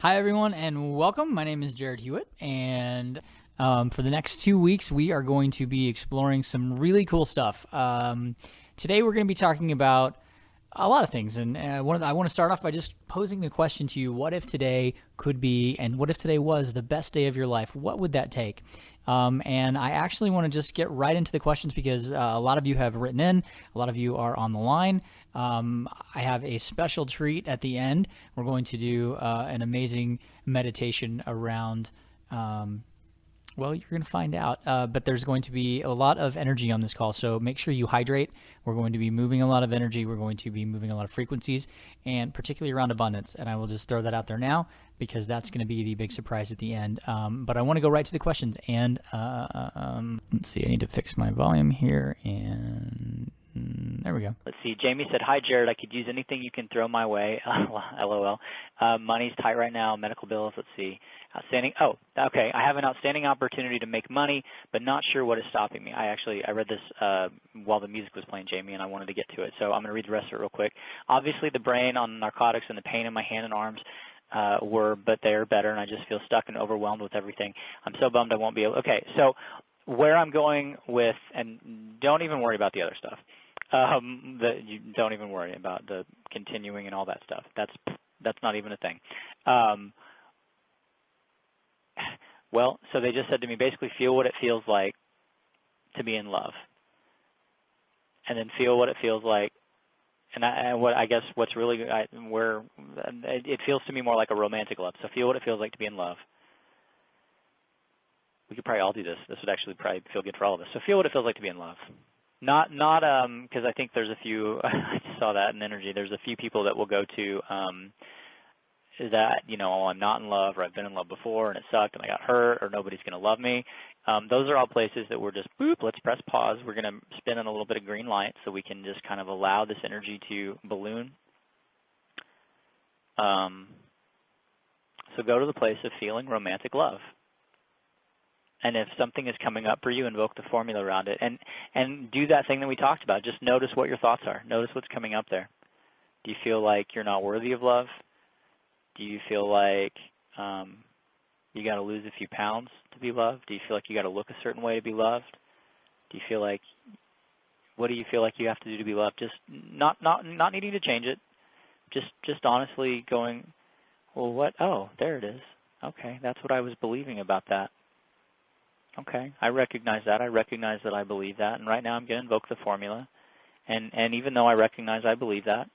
Hi, everyone, and welcome. My name is Jarrad Hewett, and for the next 2 weeks, we are going to be exploring some really cool stuff. Today, we're going to be talking about a lot of things, and I want to start off by just posing the question to you: what if today could be, and what if today was the best day of your life? What would that take? And I actually want to just get right into the questions because a lot of you have written in, a lot of you are on the line. I have a special treat at the end. We're going to do an amazing meditation around well, you're going to find out, but there's going to be a lot of energy on this call, so make sure you hydrate. We're going to be moving a lot of energy. We're going to be moving a lot of frequencies, and particularly around abundance. And I will just throw that out there now because that's going to be the big surprise at the end. But I want to go right to the questions. And let's see, I need to fix my volume here, and there we go. Let's see. Jamie said, "Hi, Jarrad. I could use anything you can throw my way." LOL. Money's tight right now. Medical bills. Let's see. Outstanding. Oh, okay. I have an outstanding opportunity to make money, but not sure what is stopping me. I read this while the music was playing, Jamie, and I wanted to get to it. So I'm going to read the rest of it real quick. Obviously, the brain on narcotics and the pain in my hand and arms but they're better, and I just feel stuck and overwhelmed with everything. I'm so bummed I won't be able. Okay, so where I'm going with, and don't even worry about the other stuff. You don't even worry about the continuing and all that stuff. That's not even a thing. Well, so they just said to me, basically feel what it feels like to be in love, and then feel what it feels like. And I guess what's really where it feels to me more like a romantic love. So feel what it feels like to be in love. We could probably all do this. This would actually probably feel good for all of us. So feel what it feels like to be in love. Not because I think there's a few. I just saw that in energy. There's a few people that will go to that, oh, I'm not in love, or I've been in love before and it sucked and I got hurt, or nobody's going to love me. Those are all places that we're just, boop, let's press pause. We're going to spin on a little bit of green light so we can just kind of allow this energy to balloon. So go to the place of feeling romantic love. And if something is coming up for you, invoke the formula around it. And do that thing that we talked about. Just notice what your thoughts are. Notice what's coming up there. Do you feel like you're not worthy of love? Do you feel like you got to lose a few pounds to be loved? Do you feel like you got to look a certain way to be loved? Do you feel like, what do you feel like you have to do to be loved? Just not needing to change it. Just honestly going, well, what? Oh, there it is. Okay, that's what I was believing about that. Okay, I recognize that. I recognize that I believe that. And right now I'm going to invoke the formula. And even though I recognize I believe that,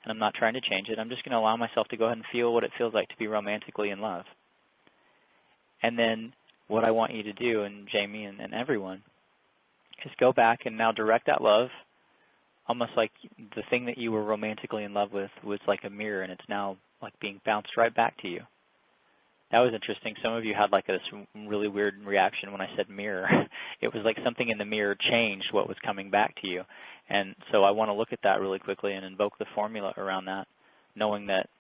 and I'm not trying to change it, I'm just going to allow myself to go ahead and feel what it feels like to be romantically in love. And then what I want you to do, and Jamie and everyone, is go back and now direct that love, almost like the thing that you were romantically in love with was like a mirror, and it's now like being bounced right back to you. That was interesting. Some of you had like this really weird reaction when I said mirror. It was like something in the mirror changed what was coming back to you. And so I want to look at that really quickly and invoke the formula around that, knowing that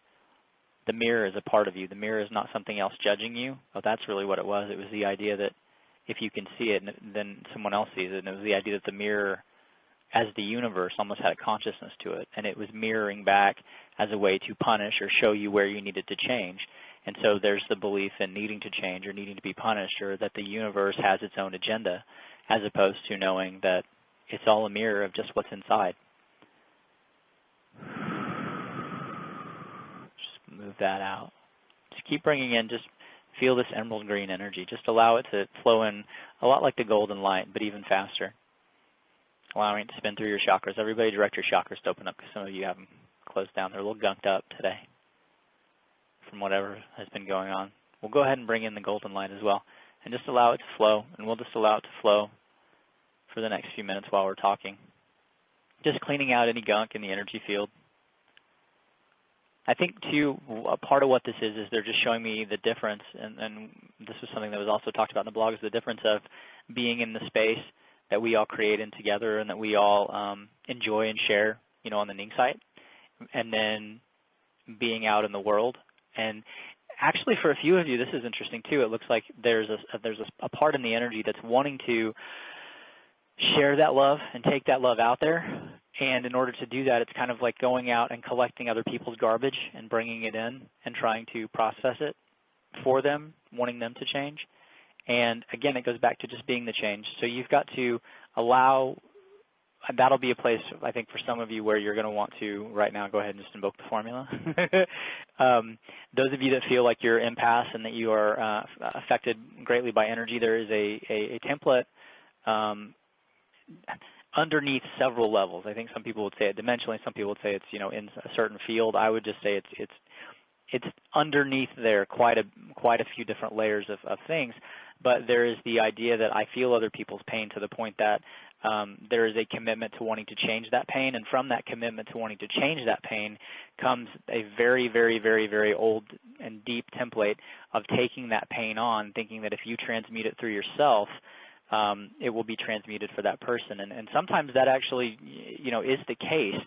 the mirror is a part of you. The mirror is not something else judging you. Oh, that's really what it was. It was the idea that if you can see it, then someone else sees it. And it was the idea that the mirror, as the universe, almost had a consciousness to it. And it was mirroring back as a way to punish or show you where you needed to change. And so there's the belief in needing to change or needing to be punished, or that the universe has its own agenda, as opposed to knowing that it's all a mirror of just what's inside. Just move that out. Just keep bringing in, just feel this emerald green energy. Just allow it to flow in a lot like the golden light, but even faster. Allowing it to spin through your chakras. Everybody direct your chakras to open up, because some of you have them closed down. They're a little gunked up today from whatever has been going on. We'll go ahead and bring in the golden light as well, and just allow it to flow, and we'll just allow it to flow for the next few minutes while we're talking. Just cleaning out any gunk in the energy field. I think, too, a part of what this is they're just showing me the difference, and this was something that was also talked about in the blog, is the difference of being in the space that we all create in together and that we all enjoy and share, on the Ning site, and then being out in the world. And actually, for a few of you, this is interesting too. It looks like there's a part in the energy that's wanting to share that love and take that love out there, And in order to do that, it's kind of like going out and collecting other people's garbage and bringing it in and trying to process it for them, wanting them to change. And again, it goes back to just being the change. So you've got to allow, that'll be a place, I think, for some of you where you're going to want to right now go ahead and just invoke the formula. Those of you that feel like you're empaths and that you are affected greatly by energy, there is a template underneath several levels. I think some people would say it dimensionally, some people would say it's, in a certain field. I would just say it's underneath there quite a few different layers of things. But there is the idea that I feel other people's pain to the point that there is a commitment to wanting to change that pain, and from that commitment to wanting to change that pain comes a very, very, very, very old and deep template of taking that pain on, thinking that if you transmute it through yourself, it will be transmuted for that person. And sometimes that actually, is the case.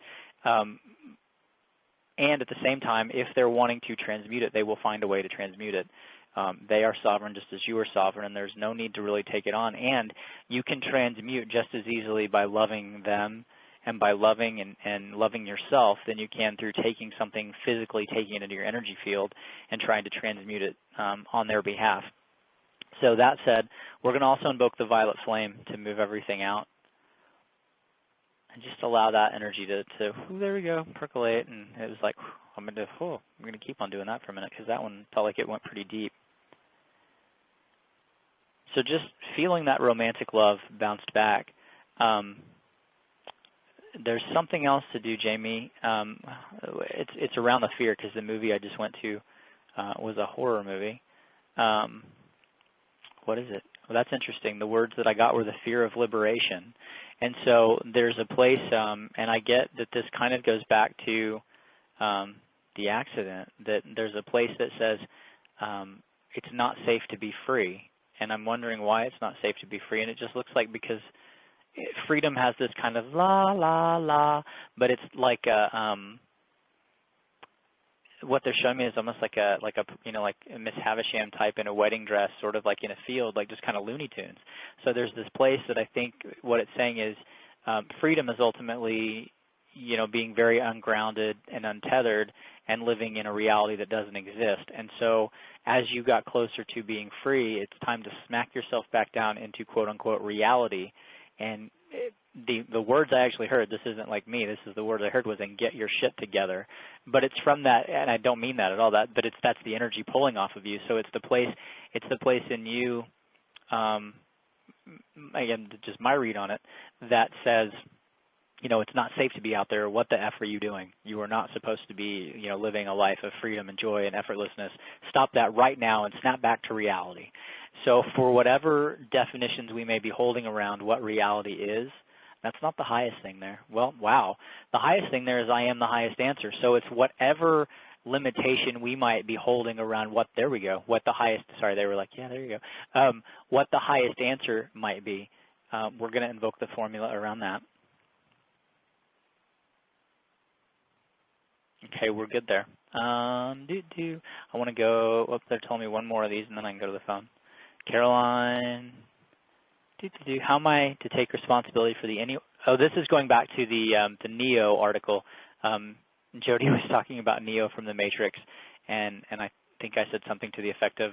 And at the same time, if they're wanting to transmute it, they will find a way to transmute it. They are sovereign just as you are sovereign, and there's no need to really take it on. And you can transmute just as easily by loving them and by loving and loving yourself than you can through taking something physically, taking it into your energy field and trying to transmute it on their behalf. So that said, we're going to also invoke the violet flame to move everything out. And just allow that energy to there we go, percolate. And it was like, I'm going to keep on doing that for a minute because that one felt like it went pretty deep. So just feeling that romantic love bounced back. There's something else to do, Jamie. It's around the fear because the movie I just went to was a horror movie. What is it? Well, that's interesting. The words that I got were the fear of liberation. And so there's a place, and I get that this kind of goes back to the accident, that there's a place that says it's not safe to be free. And I'm wondering why it's not safe to be free. And it just looks like because freedom has this kind of la, la, la, but it's like what they're showing me is almost like a Miss Havisham type in a wedding dress, sort of like in a field, like just kind of Looney Tunes. So there's this place that I think what it's saying is freedom is ultimately, being very ungrounded and untethered and living in a reality that doesn't exist. And so as you got closer to being free, it's time to smack yourself back down into quote unquote reality. And the words I actually heard, this isn't like me, this is the words I heard was, and get your shit together. But it's from that, and I don't mean that at all, but that's the energy pulling off of you. So it's the place in you, again, just my read on it, that says, it's not safe to be out there. What the F are you doing? You are not supposed to be, living a life of freedom and joy and effortlessness. Stop that right now and snap back to reality. So for whatever definitions we may be holding around what reality is, that's not the highest thing there. Well, wow. The highest thing there is I am the highest answer. So it's whatever limitation we might be holding around what the highest answer might be. We're going to invoke the formula around that. Okay, we're good there. I want to go, they're telling me one more of these and then I can go to the phone. Caroline, how am I to take responsibility for the this is going back to the Neo article. Jody was talking about Neo from the Matrix, and I think I said something to the effect of,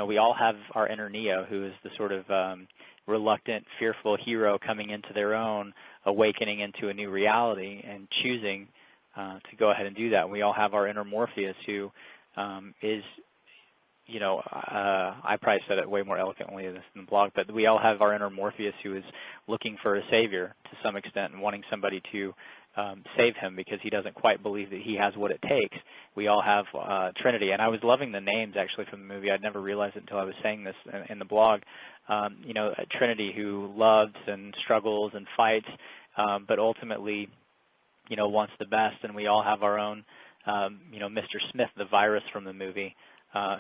we all have our inner Neo, who is the sort of reluctant, fearful hero coming into their own, awakening into a new reality and choosing to go ahead and do that. We all have our inner Morpheus, who is, I probably said it way more eloquently in the blog, but we all have our inner Morpheus who is looking for a savior to some extent and wanting somebody to save him because he doesn't quite believe that he has what it takes. We all have Trinity, and I was loving the names actually from the movie. I'd never realized it until I was saying this in the blog. Trinity, who loves and struggles and fights, but ultimately, wants the best. And we all have our own, Mr. Smith, the virus from the movie,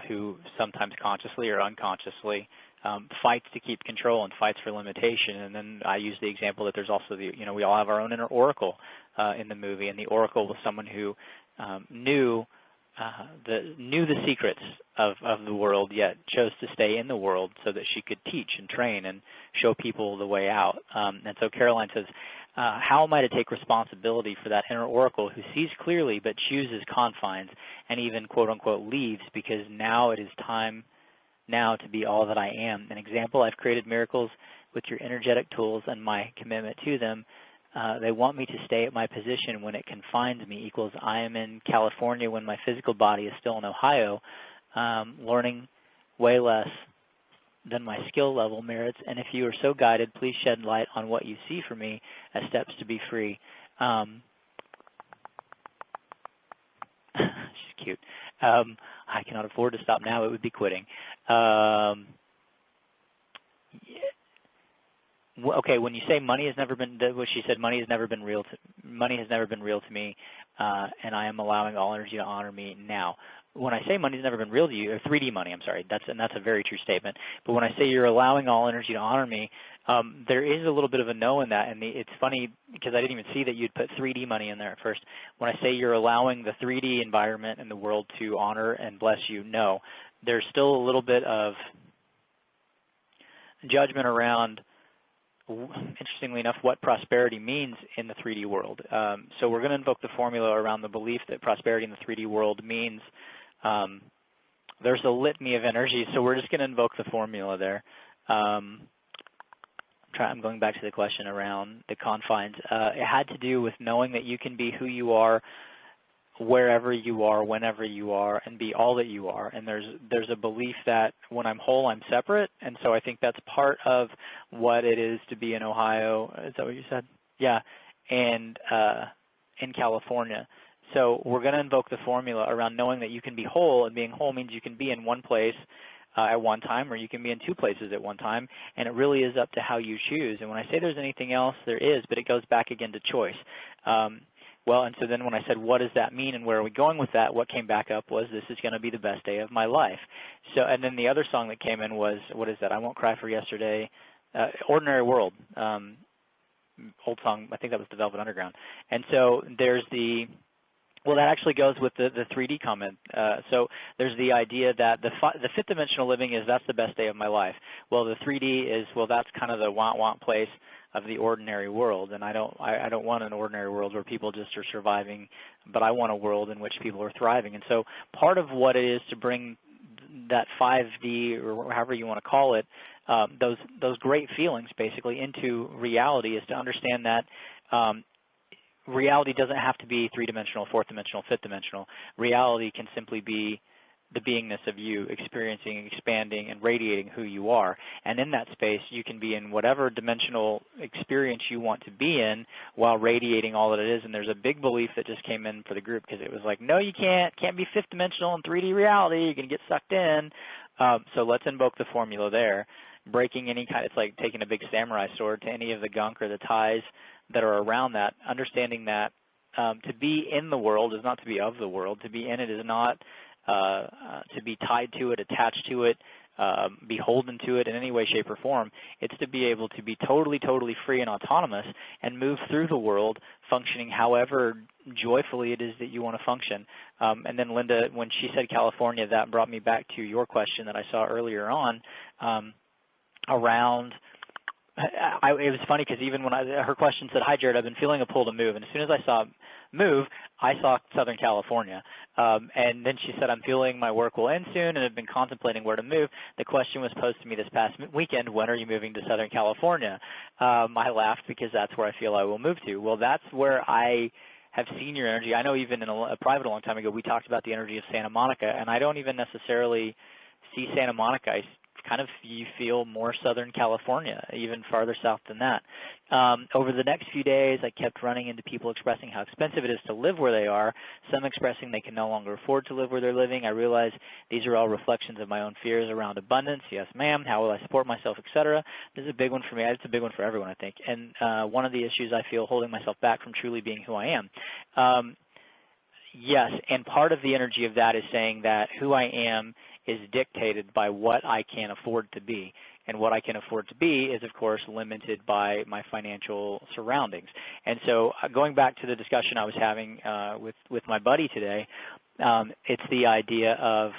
who sometimes consciously or unconsciously fights to keep control and fights for limitation. And then I use the example that there's also we all have our own inner oracle in the movie, and the oracle was someone who knew the secrets of the world, yet chose to stay in the world so that she could teach and train and show people the way out. And so Caroline says, how am I to take responsibility for that inner oracle who sees clearly but chooses confines and even quote unquote leaves because now it is time now to be all that I am. An example, I've created miracles with your energetic tools and my commitment to them. They want me to stay at my position when it confines me equals I am in California when my physical body is still in Ohio, learning way less than my skill level merits. And if you are so guided, please shed light on what you see for me as steps to be free. She's cute. I cannot afford to stop now. It would be quitting. Yeah. Okay, when you say money has never been, what she said, money has never been real to me, and I am allowing all energy to honor me now. When I say money has never been real to you, or 3D money, I'm sorry, that's a very true statement. But when I say you're allowing all energy to honor me, there is a little bit of a no in that, and it's funny because I didn't even see that you'd put 3D money in there at first. When I say you're allowing the 3D environment and the world to honor and bless you, no. There's still a little bit of judgment around, interestingly enough, what prosperity means in the 3D world. So we're going to invoke the formula around the belief that prosperity in the 3D world means there's a litany of energies, so we're just going to invoke the formula there. I'm going back to the question around the confines. It had to do with knowing that you can be who you are, wherever you are, whenever you are, and be all that you are. And there's a belief that when I'm whole, I'm separate. And so I think that's part of what it is to be in Ohio. Is that what you said? Yeah, and in California. So we're going to invoke the formula around knowing that you can be whole, and being whole means you can be in one place at one time, or you can be in two places at one time, and it really is up to how you choose. And when I say there's anything else, there is, but it goes back again to choice. Well, and so then when I said, what does that mean and where are we going with that, what came back up was, this is going to be the best day of my life. So, and then the other song that came in was, what is that? I Won't Cry for Yesterday, Ordinary World, old song, I think that was the Velvet Underground. And so there's the, well, that actually goes with the 3D comment. So there's the idea that the fifth dimensional living is, that's the best day of my life. Well, the 3D is, well, that's kind of the want place of the ordinary world, and I don't want an ordinary world where people just are surviving, but I want a world in which people are thriving. And so part of what it is to bring that 5D, or however you want to call it, those great feelings basically into reality, is to understand that reality doesn't have to be three-dimensional, fourth-dimensional, fifth-dimensional. Reality can simply be the beingness of you, experiencing, expanding, and radiating who you are. And in that space, you can be in whatever dimensional experience you want to be in while radiating all that it is. And there's a big belief that just came in for the group, because it was like, no, you can't be fifth-dimensional in 3D reality. You're going to get sucked in. So let's invoke the formula there. Breaking any kind, it's like taking a big samurai sword to any of the gunk or the ties that are around that, understanding that to be in the world is not to be of the world. To be in it is not to be tied to it, attached to it, beholden to it in any way, shape, or form. It's to be able to be totally, totally free and autonomous and move through the world functioning however joyfully it is that you want to function. And then Linda, when she said California, that brought me back to your question that I saw earlier on around, it was funny because even when her question said, hi, Jarrad, I've been feeling a pull to move. And as soon as I saw move, I saw Southern California. And then she said, I'm feeling my work will end soon and have been contemplating where to move. The question was posed to me this past weekend, when are you moving to Southern California? I laughed because that's where I feel I will move to. Well, that's where I have seen your energy. I know even in a private a long time ago, we talked about the energy of Santa Monica, and I don't even necessarily see Santa Monica. Kind of, you feel more Southern California, even farther south than that. Over the next few days, I kept running into people expressing how expensive it is to live where they are, some expressing they can no longer afford to live where they're living. I realized these are all reflections of my own fears around abundance. Yes, ma'am. How will I support myself, etc. This is a big one for me. It's a big one for everyone, I think. And one of the issues I feel holding myself back from truly being who I am. Yes, and part of the energy of that is saying that who I am is dictated by what I can afford to be. And what I can afford to be is, of course, limited by my financial surroundings. And so going back to the discussion I was having with my buddy today, it's the idea of,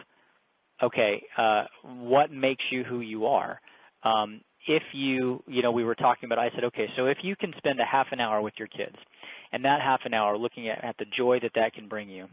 okay, what makes you who you are? if we were talking about, I said, okay, so if you can spend a half an hour with your kids, and that half an hour looking at the joy that can bring you,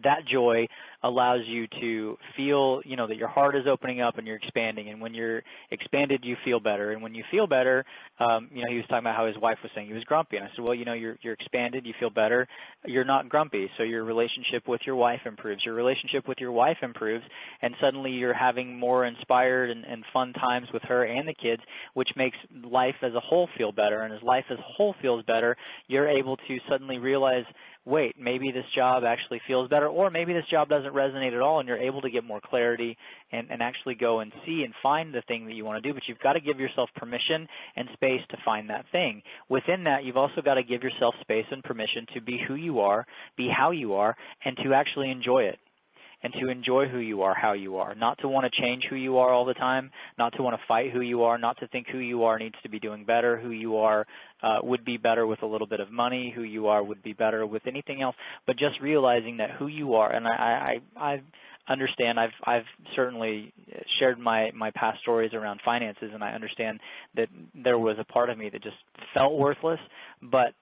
that joy allows you to feel, that your heart is opening up and you're expanding. And when you're expanded, you feel better. And when you feel better, he was talking about how his wife was saying he was grumpy. And I said, well, you're expanded, you feel better, you're not grumpy. So your relationship with your wife improves. Your relationship with your wife improves, and suddenly you're having more inspired and fun times with her and the kids, which makes life as a whole feel better. And as life as a whole feels better, you're able to suddenly realize, wait, maybe this job actually feels better, or maybe this job doesn't resonate at all, and you're able to get more clarity and actually go and see and find the thing that you want to do. But you've got to give yourself permission and space to find that thing. Within that, you've also got to give yourself space and permission to be who you are, be how you are, and to actually enjoy it. And to enjoy who you are, how you are, not to want to change who you are all the time, not to want to fight who you are, not to think who you are needs to be doing better, who you are would be better with a little bit of money, who you are would be better with anything else, but just realizing that who you are. And I understand, I've certainly shared my past stories around finances, and I understand that there was a part of me that just felt worthless, but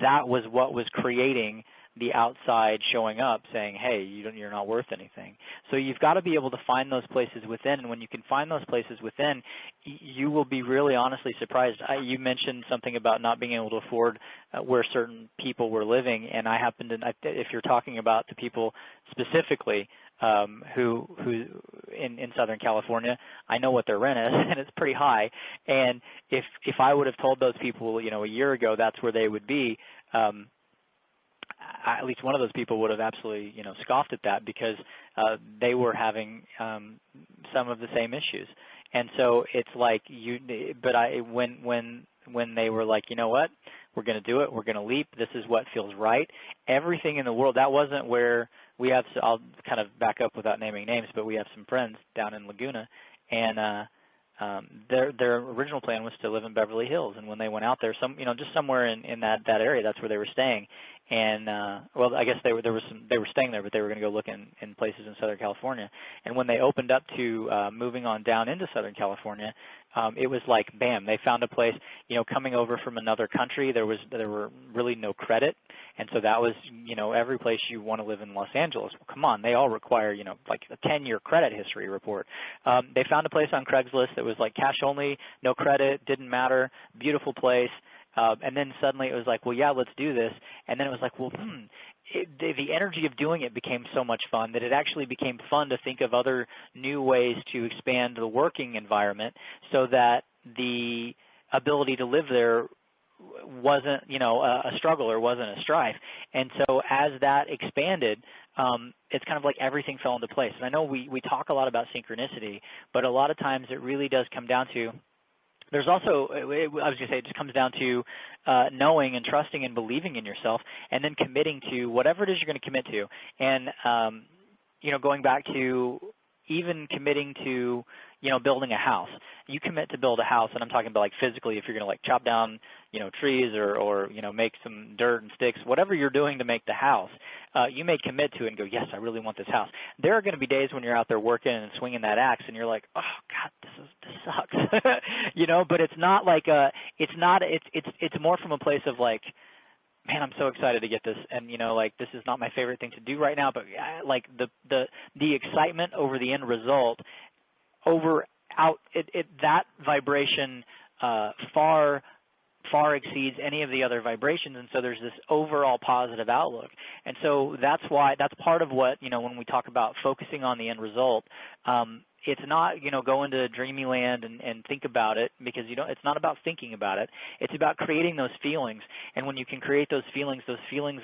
that was what was creating the outside showing up saying, hey, you're not worth anything. So you've got to be able to find those places within, and when you can find those places within, you will be really honestly surprised. You mentioned something about not being able to afford where certain people were living, and I happen to, if you're talking about the people specifically who in Southern California, I know what their rent is, and it's pretty high. And if I would have told those people, a year ago that's where they would be, at least one of those people would have absolutely, scoffed at that, because they were having some of the same issues. And so it's like when they were like, you know what, we're going to do it, we're going to leap, this is what feels right, everything in the world, that wasn't where we have, I'll kind of back up without naming names, but we have some friends down in Laguna, and their original plan was to live in Beverly Hills, and when they went out there, just somewhere in that area, that's where they were staying. And well, I guess they were staying there, but they were going to go look in places in Southern California. And when they opened up to moving on down into Southern California, it was like bam, they found a place. Coming over from another country, there were really no credit, and so that was every place you want to live in Los Angeles. Well, come on, they all require like a 10-year credit history report. They found a place on Craigslist that was like cash only, no credit, didn't matter, beautiful place. And then suddenly it was like, well, yeah, let's do this. And then it was like, well, the energy of doing it became so much fun that it actually became fun to think of other new ways to expand the working environment so that the ability to live there wasn't, a struggle or wasn't a strife. And so as that expanded, it's kind of like everything fell into place. And I know we talk a lot about synchronicity, but a lot of times it really does come down to, there's also, I was going to say, it just comes down to knowing and trusting and believing in yourself, and then committing to whatever it is you're going to commit to. And, going back to even committing to, building a house. You commit to build a house, and I'm talking about like physically, if you're going to like chop down, trees or make some dirt and sticks, whatever you're doing to make the house, you may commit to it and go, yes, I really want this house. There are going to be days when you're out there working and swinging that axe, and you're like, oh God, this sucks, But it's not like it's more from a place of like, man, I'm so excited to get this, and this is not my favorite thing to do right now, but like the excitement over the end result, that vibration far exceeds any of the other vibrations, and so there's this overall positive outlook. And so that's part of what, when we talk about focusing on the end result, it's not, go into dreamy land and think about it, because it's not about thinking about it. It's about creating those feelings. And when you can create those feelings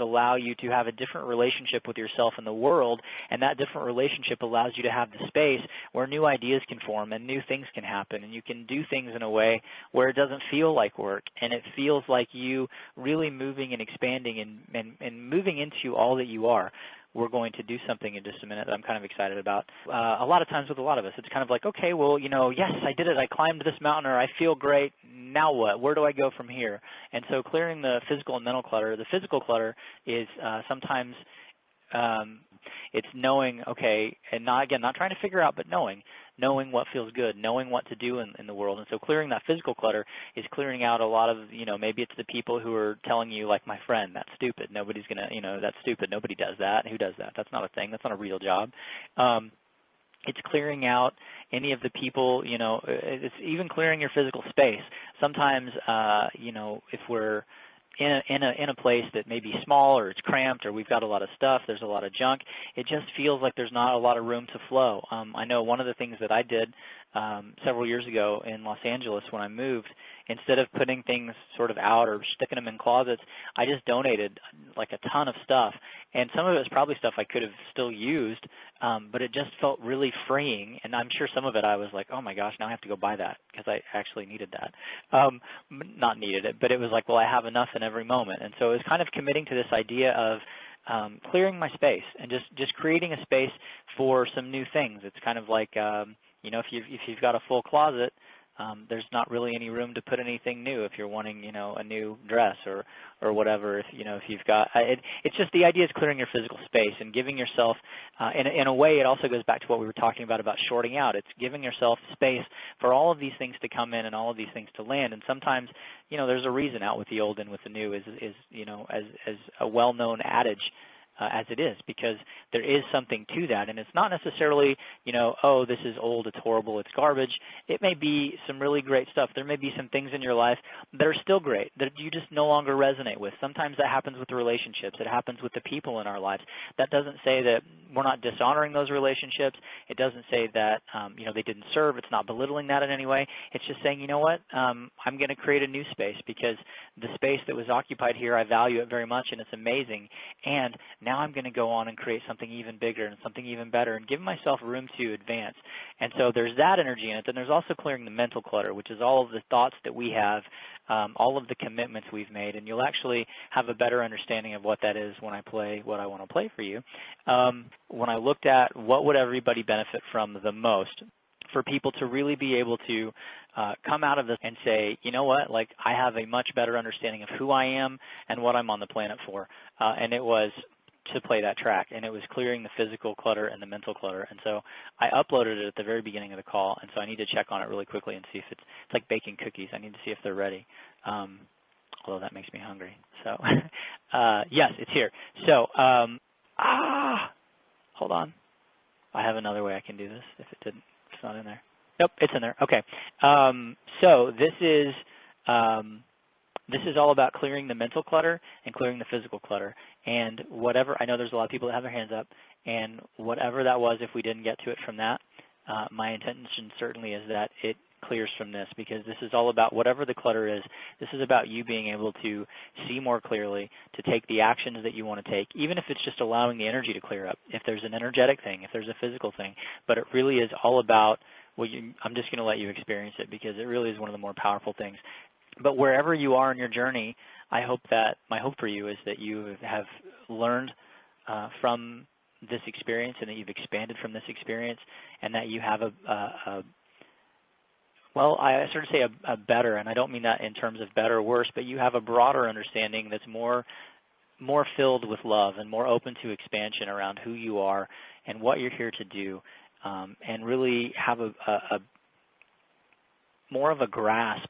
allow you to have a different relationship with yourself and the world, and that different relationship allows you to have the space where new ideas can form and new things can happen, and you can do things in a way where it doesn't feel like work, and it feels like you really moving and expanding and moving into all that you are. We're going to do something in just a minute that I'm kind of excited about. A lot of times with a lot of us, it's kind of like, okay, well, yes, I did it. I climbed this mountain, or I feel great. Now what? Where do I go from here? And so clearing the physical and mental clutter. The physical clutter is sometimes it's knowing, okay, and not trying to figure out, but knowing knowing what feels good, knowing what to do in the world. And so clearing that physical clutter is clearing out a lot of, maybe it's the people who are telling you, like my friend, that's stupid. Nobody's going to, that's stupid. Nobody does that. Who does that? That's not a thing. That's not a real job. It's clearing out any of the people, it's even clearing your physical space. Sometimes, if we're in a place that may be small or it's cramped or we've got a lot of stuff, there's a lot of junk, it just feels like there's not a lot of room to flow. I know one of the things that I did several years ago in Los Angeles when I moved, instead of putting things sort of out or sticking them in closets, I just donated like a ton of stuff. And some of it was probably stuff I could have still used, but it just felt really freeing. And I'm sure some of it I was like, oh my gosh, now I have to go buy that because I actually needed that. Not needed it, but it was like, well, I have enough in every moment. And so it was kind of committing to this idea of clearing my space and just creating a space for some new things. It's kind of like, if you've got a full closet, there's not really any room to put anything new if you're wanting, a new dress or whatever. If you've got it's just the idea is clearing your physical space and giving yourself, in a way, it also goes back to what we were talking about shorting out. It's giving yourself space for all of these things to come in and all of these things to land. And sometimes, there's a reason out with the old and with the new is as a well-known adage. As it is, because there is something to that, and it's not necessarily, oh, this is old, it's horrible, it's garbage. It may be some really great stuff. There may be some things in your life that are still great that you just no longer resonate with. Sometimes that happens with the relationships. It happens with the people in our lives. That doesn't say that we're not dishonoring those relationships. It doesn't say that, they didn't serve. It's not belittling that in any way. It's just saying, you know what, I'm going to create a new space because the space that was occupied here, I value it very much, and it's amazing. And now I'm going to go on and create something even bigger and something even better and give myself room to advance. And so there's that energy in it. Then there's also clearing the mental clutter, which is all of the thoughts that we have, all of the commitments we've made, and you'll actually have a better understanding of what that is when I play what I want to play for you. When I looked at what would everybody benefit from the most, for people to really be able to come out of this and say, you know what, like I have a much better understanding of who I am and what I'm on the planet for. And it was to play that track, and it was clearing the physical clutter and the mental clutter. And so I uploaded it at the very beginning of the call, and so I need to check on it really quickly and see if it's like baking cookies. I need to see if they're ready, although that makes me hungry. So yes, it's here. So hold on. I have another way I can do this if it's not in there. Nope, it's in there. Okay. So this is all about clearing the mental clutter and clearing the physical clutter. And whatever, I know there's a lot of people that have their hands up, and whatever that was, if we didn't get to it from that, my intention certainly is that it clears from this, because this is all about whatever the clutter is. This is about you being able to see more clearly, to take the actions that you want to take, even if it's just allowing the energy to clear up, if there's an energetic thing, if there's a physical thing. But it really is all about, I'm just going to let you experience it, because it really is one of the more powerful things. But wherever you are in your journey, my hope for you is that you have learned from this experience, and that you've expanded from this experience, and that you have I sort of say a better, and I don't mean that in terms of better or worse, but you have a broader understanding that's more filled with love and more open to expansion around who you are and what you're here to do, and really have a more of a grasp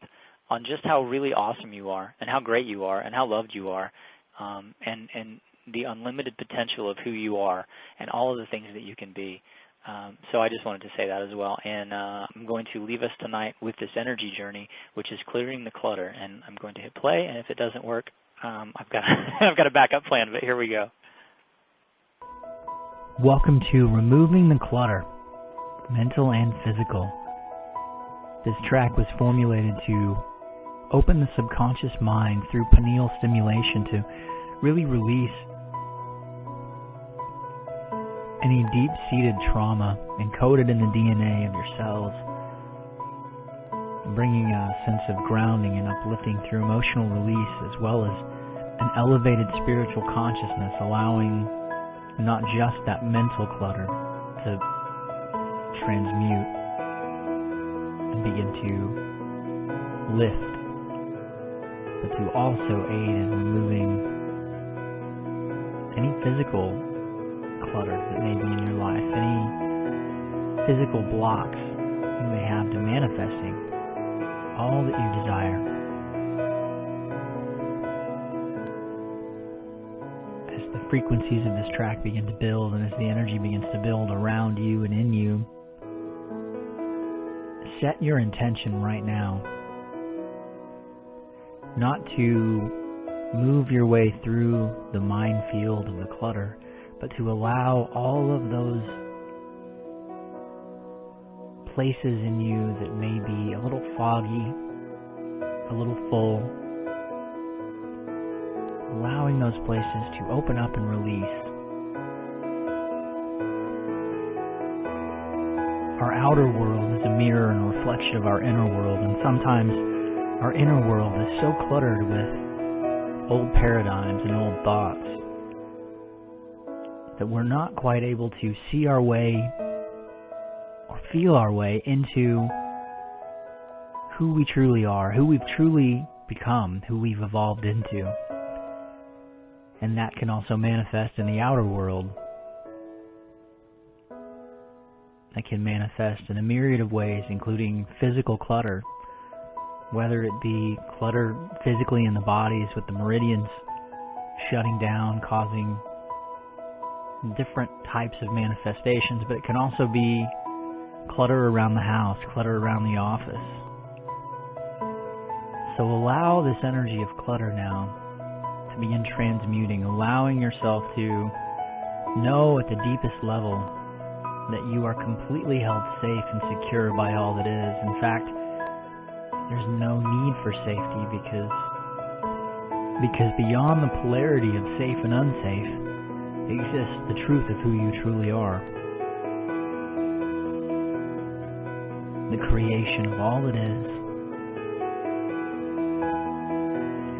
on just how really awesome you are and how great you are and how loved you are, and the unlimited potential of who you are and all of the things that you can be. So I just wanted to say that as well. And I'm going to leave us tonight with this energy journey, which is clearing the clutter. And I'm going to hit play, and if it doesn't work, I've got a backup plan, but here we go. Welcome to Removing the Clutter, Mental and Physical. This track was formulated to open the subconscious mind through pineal stimulation to really release any deep-seated trauma encoded in the DNA of your cells, bringing a sense of grounding and uplifting through emotional release, as well as an elevated spiritual consciousness, allowing not just that mental clutter to transmute and begin to lift, but to also aid in removing any physical clutter that may be in your life, any physical blocks you may have to manifesting all that you desire. As the frequencies of this track begin to build and as the energy begins to build around you and in you, set your intention right now not to move your way through the minefield of the clutter, but to allow all of those places in you that may be a little foggy, a little full, allowing those places to open up and release. Our outer world is a mirror and a reflection of our inner world, and sometimes our inner world is so cluttered with old paradigms and old thoughts that we're not quite able to see our way or feel our way into who we truly are, who we've truly become, who we've evolved into. And that can also manifest in the outer world. That can manifest in a myriad of ways, including physical clutter, whether it be clutter physically in the bodies with the meridians shutting down, causing different types of manifestations, but it can also be clutter around the house, clutter around the office. So allow this energy of clutter now to begin transmuting, allowing yourself to know at the deepest level that you are completely held safe and secure by all that is. In fact, there's no need for safety because beyond the polarity of safe and unsafe exists the truth of who you truly are. The creation of all that is.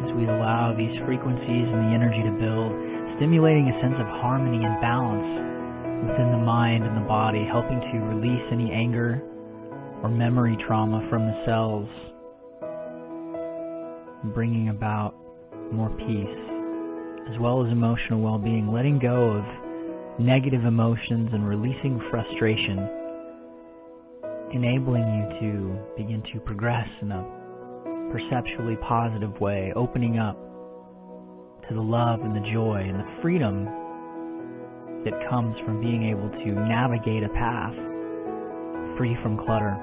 As we allow these frequencies and the energy to build, stimulating a sense of harmony and balance within the mind and the body, helping to release any anger or memory trauma from the cells, bringing about more peace, as well as emotional well-being, letting go of negative emotions and releasing frustration, enabling you to begin to progress in a perceptually positive way, opening up to the love and the joy and the freedom that comes from being able to navigate a path free from clutter,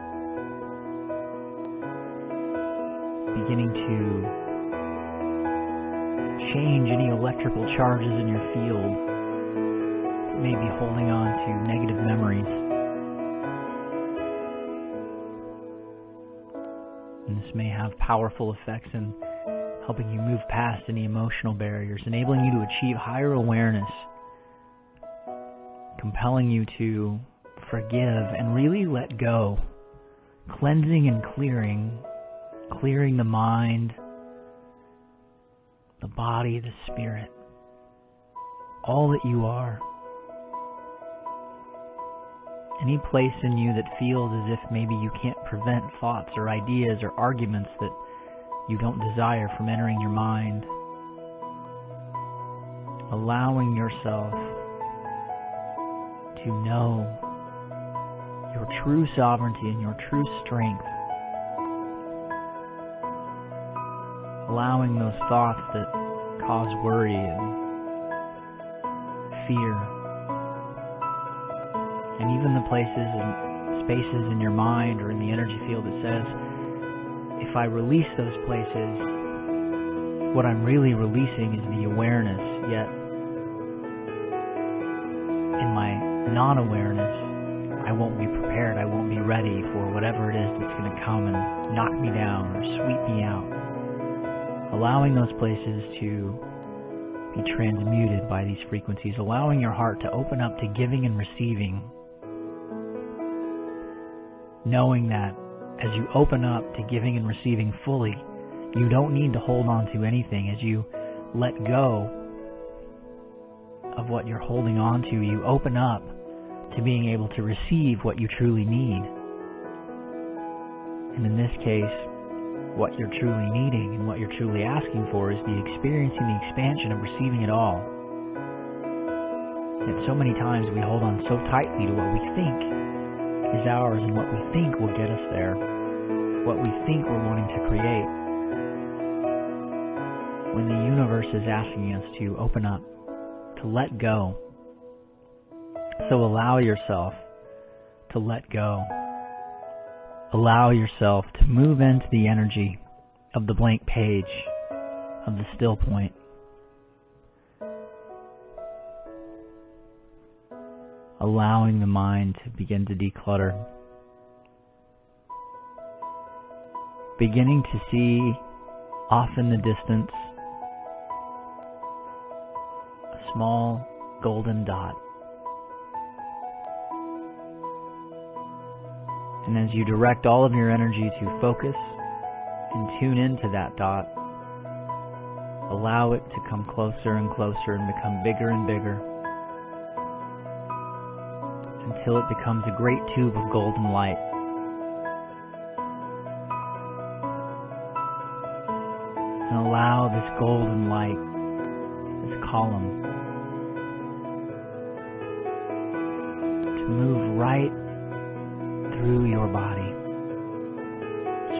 beginning to change any electrical charges in your field that may be holding on to negative memories. And this may have powerful effects in helping you move past any emotional barriers, enabling you to achieve higher awareness, compelling you to forgive and really let go, cleansing and clearing the mind, the body, the spirit, all that you are. Any place in you that feels as if maybe you can't prevent thoughts or ideas or arguments that you don't desire from entering your mind, allowing yourself to know your true sovereignty and your true strength, allowing those thoughts that cause worry and fear, and even the places and spaces in your mind or in the energy field that says, if I release those places, what I'm really releasing is the awareness, yet in my non-awareness, I won't be prepared, I won't be ready for whatever it is that's going to come and knock me down or sweep me out. Allowing those places to be transmuted by these frequencies, allowing your heart to open up to giving and receiving, knowing that as you open up to giving and receiving fully, you don't need to hold on to anything. As you let go of what you're holding on to, you open up to being able to receive what you truly need. And in this case, what you're truly needing and what you're truly asking for is the experiencing the expansion of receiving it all. Yet so many times we hold on so tightly to what we think is is ours and what we think will get us there, what we think we're wanting to create, when the universe is asking us to open up, to let go. So allow yourself to let go. Allow yourself to move into the energy of the blank page, of the still point. Allowing the mind to begin to declutter. Beginning to see off in the distance a small golden dot. And as you direct all of your energy to focus and tune into that dot, allow it to come closer and closer and become bigger and bigger until it becomes a great tube of golden light. And allow this golden light, this column, to move right through your body,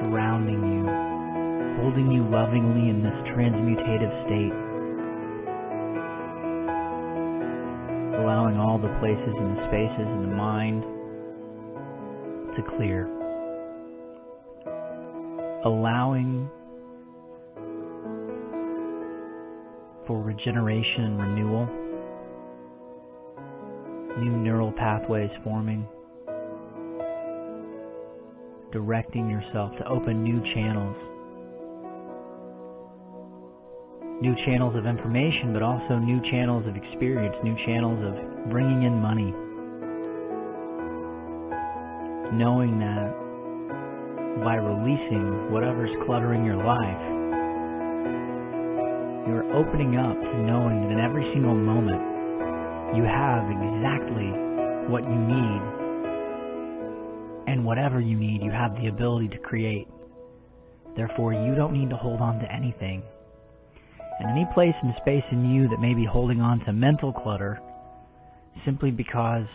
surrounding you, holding you lovingly in this transmutative state, allowing all the places and the spaces in the mind to clear, allowing for regeneration and renewal, new neural pathways forming, directing yourself to open new channels of information, but also new channels of experience, new channels of bringing in money. Knowing that by releasing whatever's cluttering your life, you're opening up to knowing that in every single moment you have exactly what you need. And whatever you need, you have the ability to create. Therefore, you don't need to hold on to anything. And any place and space in you that may be holding on to mental clutter, simply because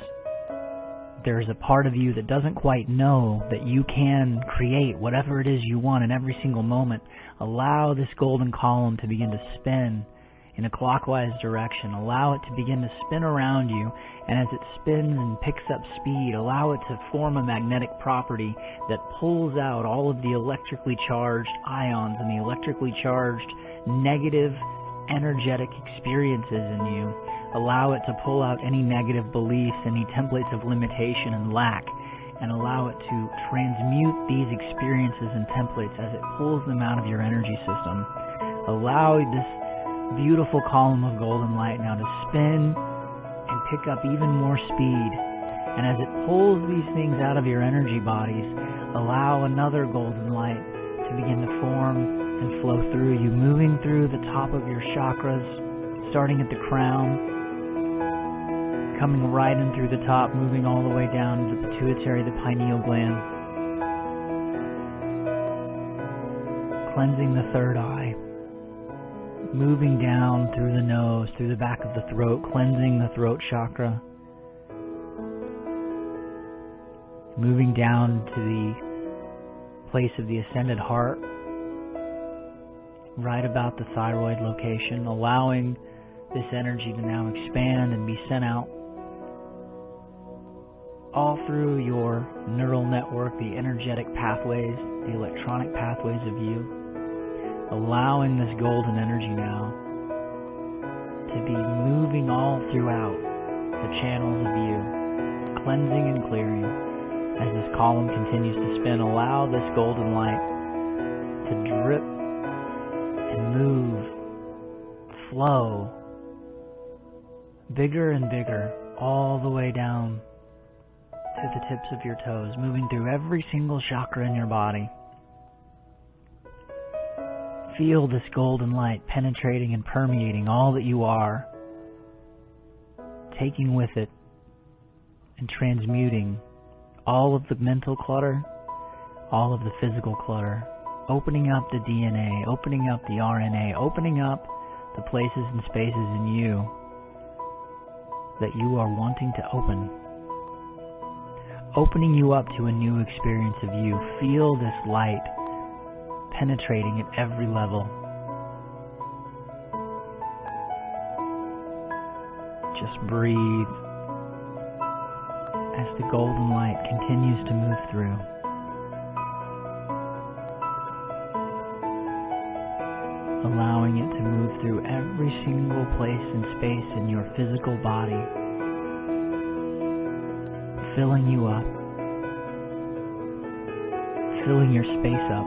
there's a part of you that doesn't quite know that you can create whatever it is you want in every single moment, allow this golden column to begin to spin in a clockwise direction. Allow it to begin to spin around you, and as it spins and picks up speed, allow it to form a magnetic property that pulls out all of the electrically charged ions and the electrically charged negative energetic experiences in you. Allow it to pull out any negative beliefs, any templates of limitation and lack, and allow it to transmute these experiences and templates as it pulls them out of your energy system. Allow this beautiful column of golden light now to spin and pick up even more speed. And as it pulls these things out of your energy bodies, allow another golden light to begin to form and flow through you, moving through the top of your chakras, starting at the crown, coming right in through the top, moving all the way down to the pituitary, the pineal gland, cleansing the third eye, moving down through the nose, through the back of the throat, cleansing the throat chakra, moving down to the place of the ascended heart, right about the thyroid location, allowing this energy to now expand and be sent out all through your neural network, the energetic pathways, the electronic pathways of you, allowing this golden energy now to be moving all throughout the channels of you, cleansing and clearing. As this column continues to spin, allow this golden light to drip and move, flow, bigger and bigger, all the way down to the tips of your toes, moving through every single chakra in your body. Feel this golden light penetrating and permeating all that you are, taking with it and transmuting all of the mental clutter, all of the physical clutter, opening up the DNA, opening up the RNA, opening up the places and spaces in you that you are wanting to open. opening you up to a new experience of you. Feel this light penetrating at every level. Just breathe as the golden light continues to move through. Allowing it to move through every single place and space in your physical body, filling you up, filling your space up.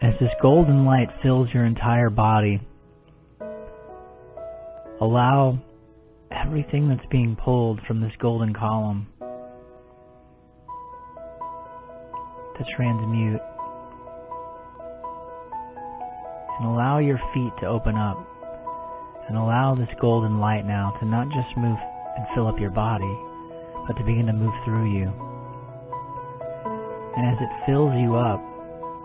As this golden light fills your entire body, allow everything that's being pulled from this golden column to transmute. And allow your feet to open up. And allow this golden light now to not just move and fill up your body, but to begin to move through you. And as it fills you up,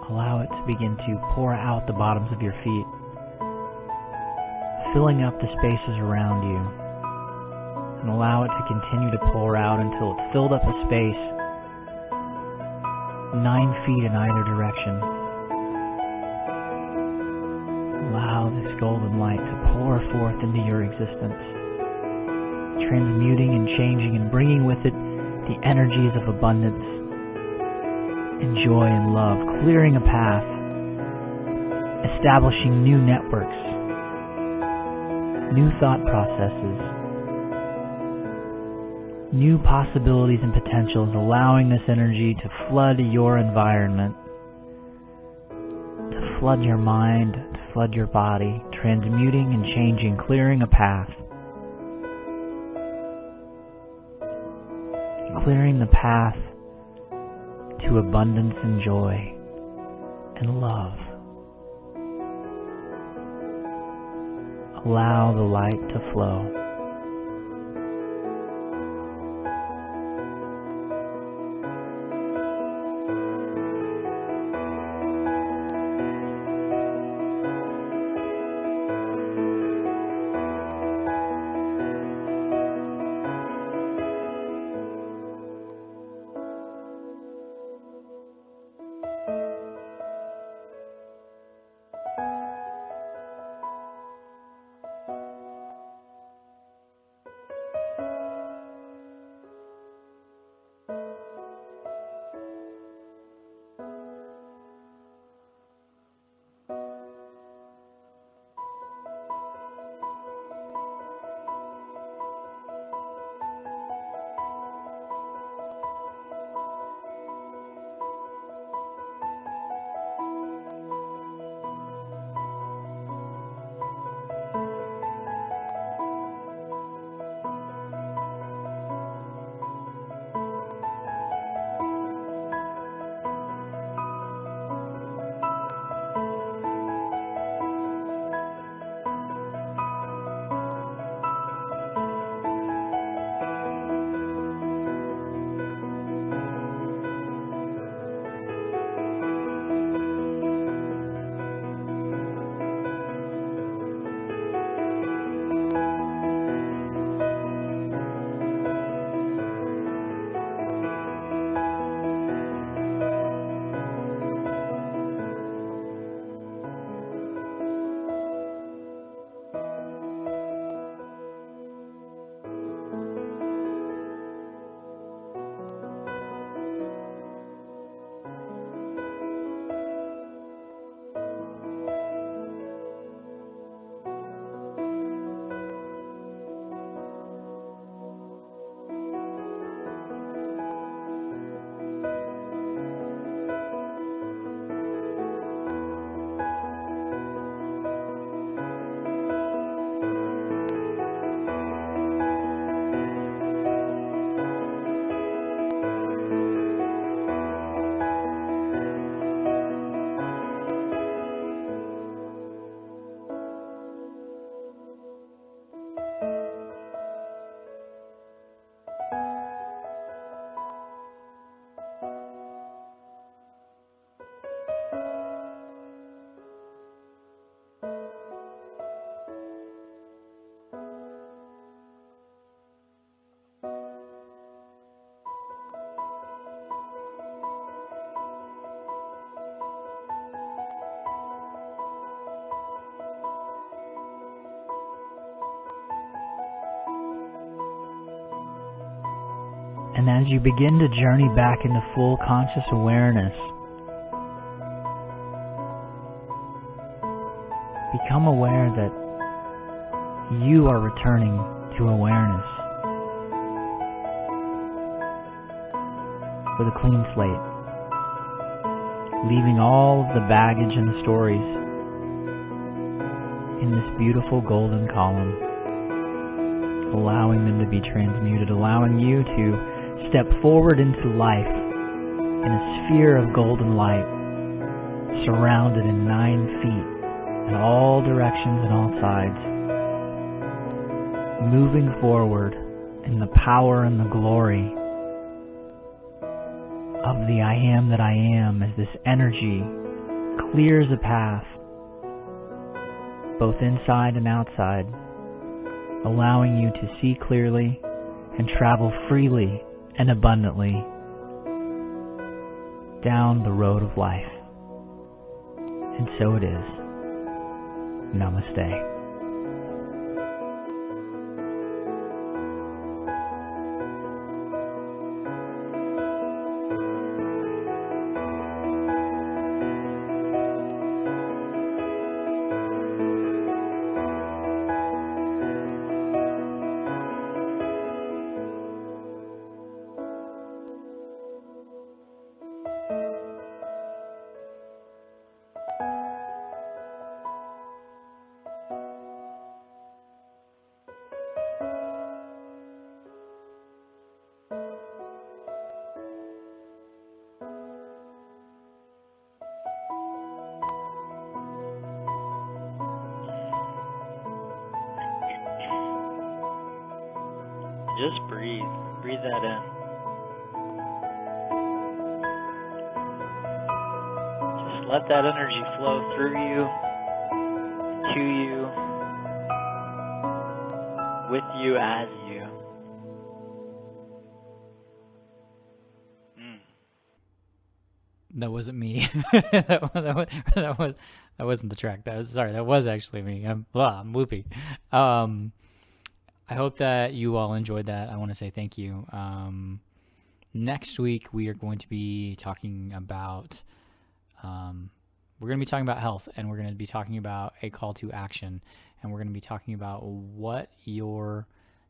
allow it to begin to pour out the bottoms of your feet, filling up the spaces around you. And allow it to continue to pour out until it's filled up a space 9 feet in either direction. Allow this golden light to pour forth into your existence, transmuting and changing and bringing with it the energies of abundance and joy and love, clearing a path, establishing new networks, new thought processes, new possibilities and potentials, allowing this energy to flood your environment, to flood your mind, to flood your body, transmuting and changing, clearing a path. Clearing the path to abundance and joy and love. Allow the light to flow. And as you begin to journey back into full conscious awareness, become aware that you are returning to awareness with a clean slate, leaving all of the baggage and the stories in this beautiful golden column, allowing them to be transmuted, allowing you to step forward into life in a sphere of golden light, surrounded in 9 feet in all directions and all sides, moving forward in the power and the glory of the I am that I am, as this energy clears a path both inside and outside, allowing you to see clearly and travel freely and abundantly down the road of life. And so it is. Namaste. just breathe. Breathe that in. Just let that energy flow through you, to you, with you, as you. That wasn't me. that wasn't the track. That was actually me. I'm loopy. I hope that you all enjoyed that. I want to say thank you. Next week we are going to be talking about health, and we're going to be talking about a call to action, and we're going to be talking about what your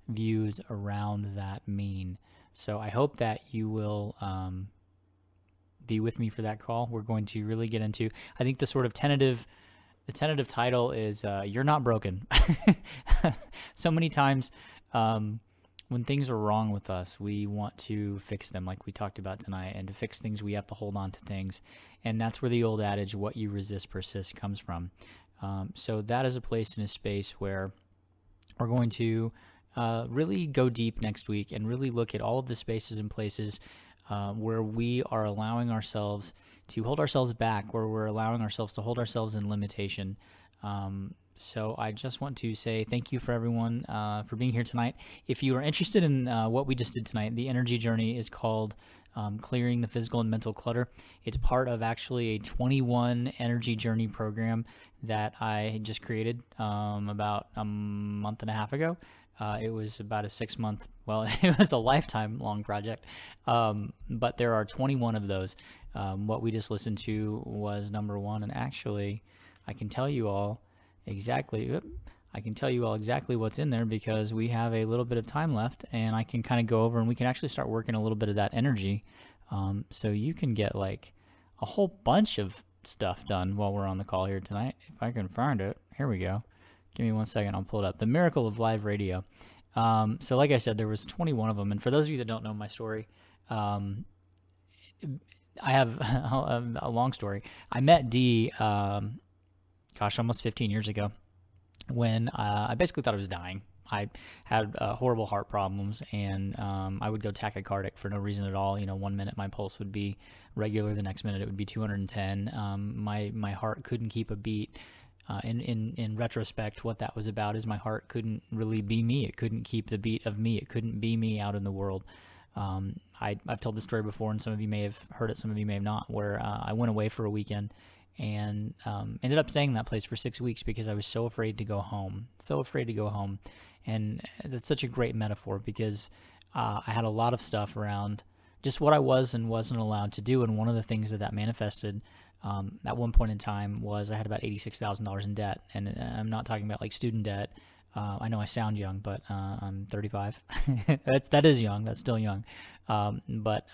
views around that mean. So I hope that you will be with me for that call. We're going to really get into, I think the tentative title is You're Not Broken. So many times when things are wrong with us, we want to fix them, like we talked about tonight, and to fix things we have to hold on to things, and that's where the old adage, what you resist persists, comes from. So that is a place and a space where we're going to really go deep next week and really look at all of the spaces and places where we are allowing ourselves to hold ourselves back, where we're allowing ourselves to hold ourselves in limitation. So I just want to say thank you for everyone for being here tonight. If you are interested in what we just did tonight, the energy journey is called Clearing the Physical and Mental Clutter. It's part of actually a 21 energy journey program that I just created about a month and a half ago. It was about a 6-month, it was a lifetime long project, but there are 21 of those. What we just listened to was number 1, and actually I can tell you all exactly what's in there, because we have a little bit of time left, and I can kind of go over and we can actually start working a little bit of that energy, so you can get like a whole bunch of stuff done while we're on the call here tonight. If I can find it, here we go. Give me 1 second, I'll pull it up. The miracle of live radio. So like I said, there was 21 of them. And for those of you that don't know my story, I have a long story. I met Dee, almost 15 years ago, when I basically thought I was dying. I had horrible heart problems, and I would go tachycardic for no reason at all. 1 minute my pulse would be regular, the next minute it would be 210. My heart couldn't keep a beat. In retrospect, what that was about is my heart couldn't really be me. It couldn't keep the beat of me. It couldn't be me out in the world. I've told this story before, and some of you may have heard it, some of you may have not, where I went away for a weekend and ended up staying in that place for 6 weeks because I was so afraid to go home. And that's such a great metaphor, because I had a lot of stuff around just what I was and wasn't allowed to do. And one of the things that manifested at one point in time was I had about $86,000 in debt, and I'm not talking about like student debt. I know I sound young, but I'm 35. That is young. That's still young. But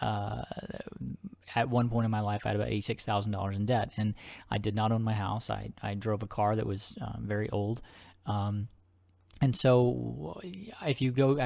at one point in my life, I had about $86,000 in debt, and I did not own my house. I drove a car that was very old. And so if you'll go,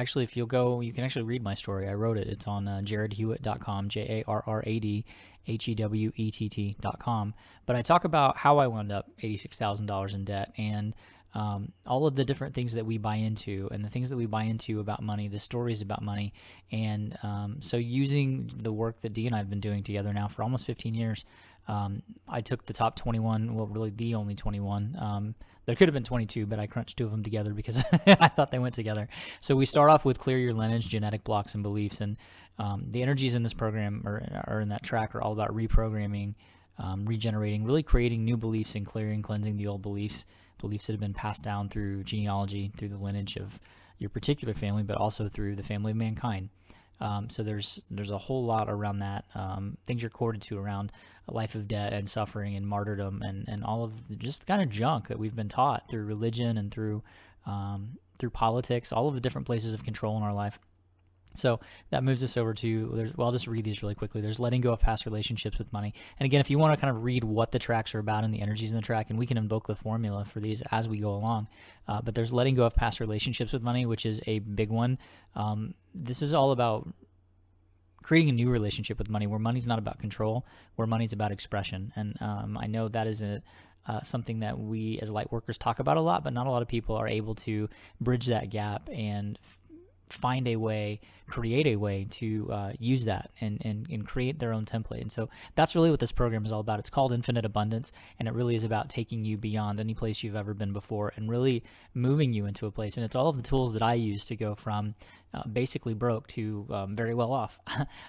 you can actually read my story. I wrote it. It's on jarradhewett.com, JARRADHEWETT.com. But I talk about how I wound up $86,000 in debt, and all of the different things that we buy into, and the things that we buy into about money, the stories about money. And so using the work that Dee and I have been doing together now for almost 15 years, I took the top 21, well, really the only 21. There could have been 22, but I crunched 2 of them together because I thought they went together. So we start off with Clear Your Lineage, Genetic Blocks and Beliefs. And the energies in this program or in that track are all about reprogramming, regenerating, really creating new beliefs and cleansing the old beliefs that have been passed down through genealogy, through the lineage of your particular family, but also through the family of mankind. So there's a whole lot around that, things you're corded to around a life of debt and suffering and martyrdom and all of just the kind of junk that we've been taught through religion and through politics, all of the different places of control in our life. So that moves us over to, I'll just read these really quickly. There's letting go of past relationships with money. And again, if you want to kind of read what the tracks are about and the energies in the track, and we can invoke the formula for these as we go along. But there's letting go of past relationships with money, which is a big one. This is all about creating a new relationship with money, where money's not about control, where money's about expression. And I know that is something that we as light workers talk about a lot, but not a lot of people are able to bridge that gap and find a way, create a way to use that and create their own template. And so that's really what this program is all about. It's called Infinite Abundance, and it really is about taking you beyond any place you've ever been before and really moving you into a place. And it's all of the tools that I use to go from basically broke to very well off.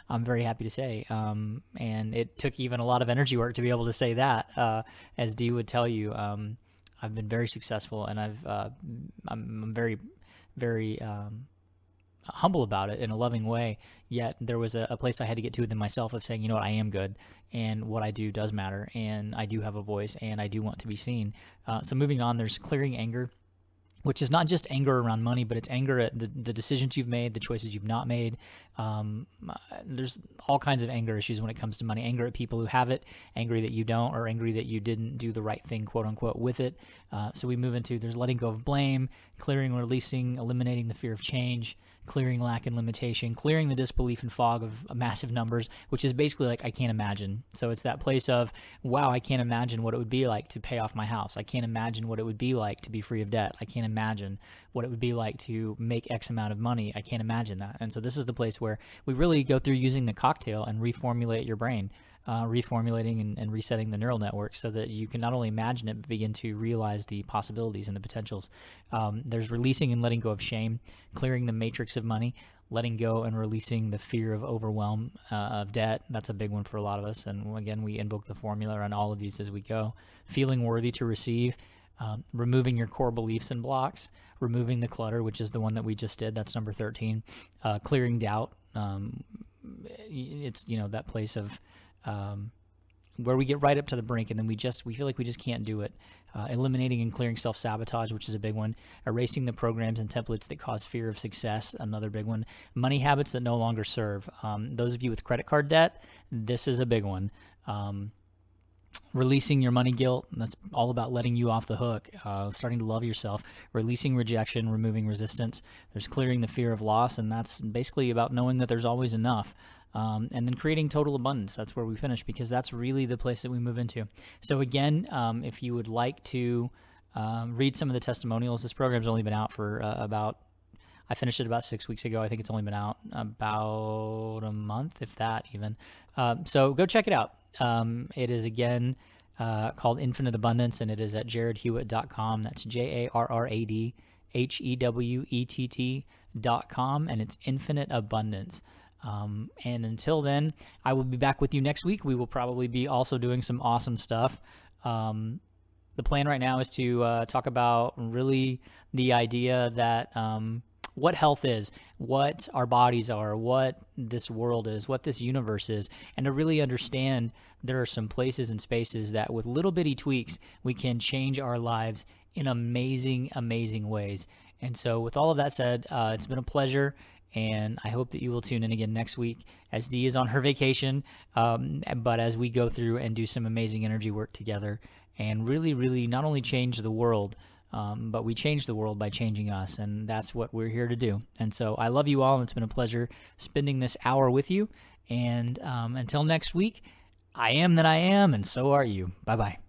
I'm very happy to say. And it took even a lot of energy work to be able to say that. As Dee would tell you, I've been very successful, and I'm very, very humble about it in a loving way. Yet there was a place I had to get to within myself of saying, you know what, I am good, and what I do does matter, and I do have a voice, and I do want to be seen. So moving on, there's clearing anger, which is not just anger around money, but it's anger at the decisions you've made, the choices you've not made. There's all kinds of anger issues when it comes to money. Anger at people who have it, angry that you don't, or angry that you didn't do the right thing, quote unquote, with it. So we move into, there's letting go of blame, clearing, releasing, eliminating the fear of change, clearing lack and limitation, clearing the disbelief and fog of massive numbers, which is basically like, I can't imagine. So it's that place of, wow, I can't imagine what it would be like to pay off my house. I can't imagine what it would be like to be free of debt. I can't imagine what it would be like to make X amount of money. I can't imagine that. And so this is the place where we really go through using the cocktail and reformulate your brain, reformulating and resetting the neural network so that you can not only imagine it, but begin to realize the possibilities and the potentials. There's releasing and letting go of shame, clearing the matrix of money, letting go and releasing the fear of overwhelm, of debt. That's a big one for a lot of us. And again, we invoke the formula on all of these as we go. Feeling worthy to receive, removing your core beliefs and blocks, removing the clutter, which is the one that we just did. That's number 13. Clearing doubt. It's, that place of where we get right up to the brink and then we feel like we just can't do it. Eliminating and clearing self-sabotage, which is a big one. Erasing the programs and templates that cause fear of success, another big one. Money habits that no longer serve. Those of you with credit card debt, this is a big one. Releasing your money guilt, and that's all about letting you off the hook, starting to love yourself, releasing rejection, removing resistance. There's clearing the fear of loss, and that's basically about knowing that there's always enough. And then creating total abundance. That's where we finish, because that's really the place that we move into. So again, if you would like to read some of the testimonials, this program's only been out for I finished it about 6 weeks ago. I think it's only been out about a month, if that even. So go check it out. It is, again, called Infinite Abundance, and it is at jarradhewett.com. That's JARRADHEWETT.com, and it's Infinite Abundance. And until then, I will be back with you next week. We will probably be also doing some awesome stuff. The plan right now is to talk about really the idea that what health is, what our bodies are, what this world is, what this universe is, and to really understand there are some places and spaces that with little bitty tweaks, we can change our lives in amazing, amazing ways. And so with all of that said, it's been a pleasure. And I hope that you will tune in again next week as Dee is on her vacation, but as we go through and do some amazing energy work together and really, really not only change the world, but we change the world by changing us, and that's what we're here to do. And so I love you all, and it's been a pleasure spending this hour with you. And until next week, I am that I am, and so are you. Bye-bye.